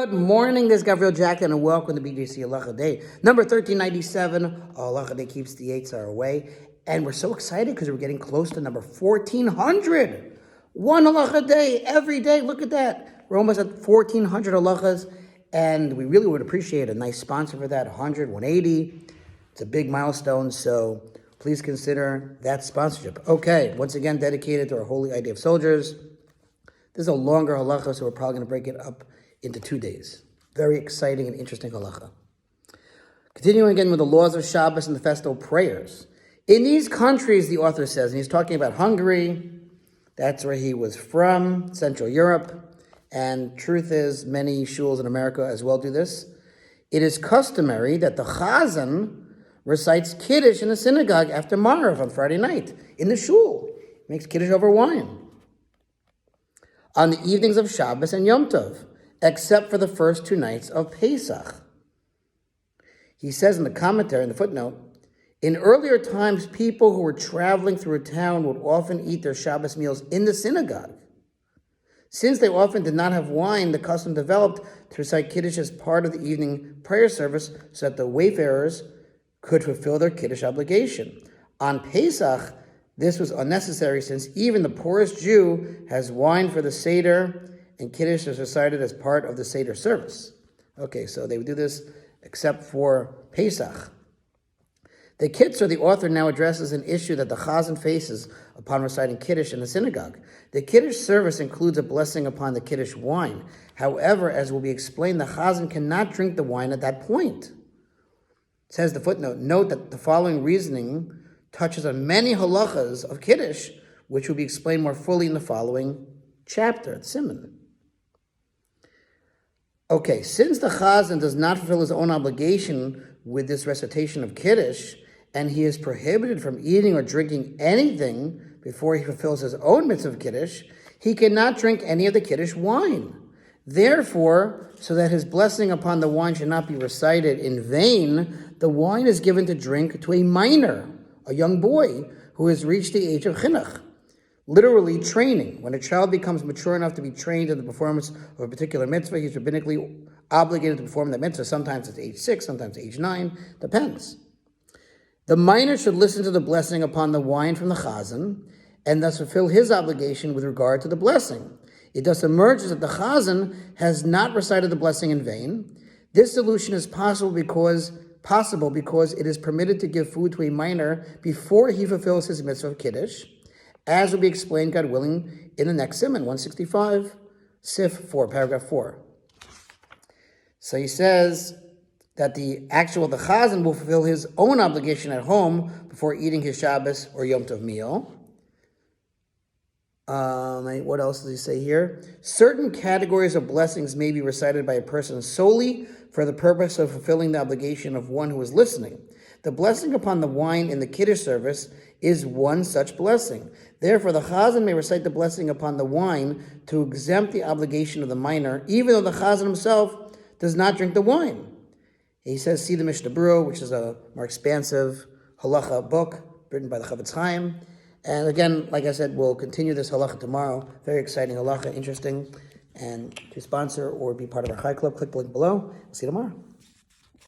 Good morning, this is Gavriel Jacknin, and welcome to BJC Halacha A, number 1397. Halacha A keeps the Yetzer Hara Away, and we're so excited because we're getting close to number 1400. One Halacha A every day. Look at that. We're almost at 1400 halachas, and we really would appreciate a nice sponsor for that. 100, 180. It's a big milestone, so please consider that sponsorship. Okay, once again, dedicated to our holy idea of soldiers. This is a longer halacha, so we're probably going to break it up into 2 days. Very exciting and interesting halacha. Continuing again with the laws of Shabbos and the festival prayers. In these countries, the author says, and he's talking about Hungary, that's where he was from, Central Europe, and truth is, many shuls in America as well do this. It is customary that the chazan recites Kiddush in the synagogue after Ma'ariv on Friday night, in the shul. He makes Kiddush over wine. On the evenings of Shabbos and Yom Tov, except for the first 2 nights of Pesach. He says in the commentary, in the footnote, in earlier times, people who were traveling through a town would often eat their Shabbos meals in the synagogue. Since they often did not have wine, the custom developed to recite Kiddush as part of the evening prayer service so that the wayfarers could fulfill their Kiddush obligation. On Pesach, this was unnecessary since even the poorest Jew has wine for the Seder, and Kiddush is recited as part of the Seder service. Okay, so they would do this except for Pesach. The Kitzur, the author, now addresses an issue that the chazan faces upon reciting Kiddush in the synagogue. The Kiddush service includes a blessing upon the Kiddush wine. However, as will be explained, the chazan cannot drink the wine at that point. It says the footnote, note that the following reasoning touches on many halachas of Kiddush, which will be explained more fully in the following chapter, Siman. Okay, since the chazan does not fulfill his own obligation with this recitation of Kiddush, and he is prohibited from eating or drinking anything before he fulfills his own mitzvah of Kiddush, he cannot drink any of the Kiddush wine. Therefore, so that his blessing upon the wine should not be recited in vain, the wine is given to drink to a minor, a young boy who has reached the age of chinuch, literally training. When a child becomes mature enough to be trained in the performance of a particular mitzvah, he's rabbinically obligated to perform that mitzvah. Sometimes it's age 6, sometimes age 9, depends. The minor should listen to the blessing upon the wine from the chazan, and thus fulfill his obligation with regard to the blessing. It thus emerges that the chazan has not recited the blessing in vain. This solution is possible because it is permitted to give food to a minor before he fulfills his mitzvah of Kiddush, as will be explained, God willing, in the next Siman, 165, Sif 4, paragraph 4. So he says that the chazan will fulfill his own obligation at home before eating his Shabbos or Yom Tov meal. What else does he say here? Certain categories of blessings may be recited by a person solely for the purpose of fulfilling the obligation of one who is listening. The blessing upon the wine in the Kiddush service is one such blessing. Therefore, the chazan may recite the blessing upon the wine to exempt the obligation of the minor, even though the chazan himself does not drink the wine. He says, see the Mishnah Berurah, which is a more expansive halacha book written by the Chavetz Chaim. And again, like I said, we'll continue this halacha tomorrow. Very exciting halacha, interesting. And to sponsor or be part of our Chai Club, click the link below. See you tomorrow.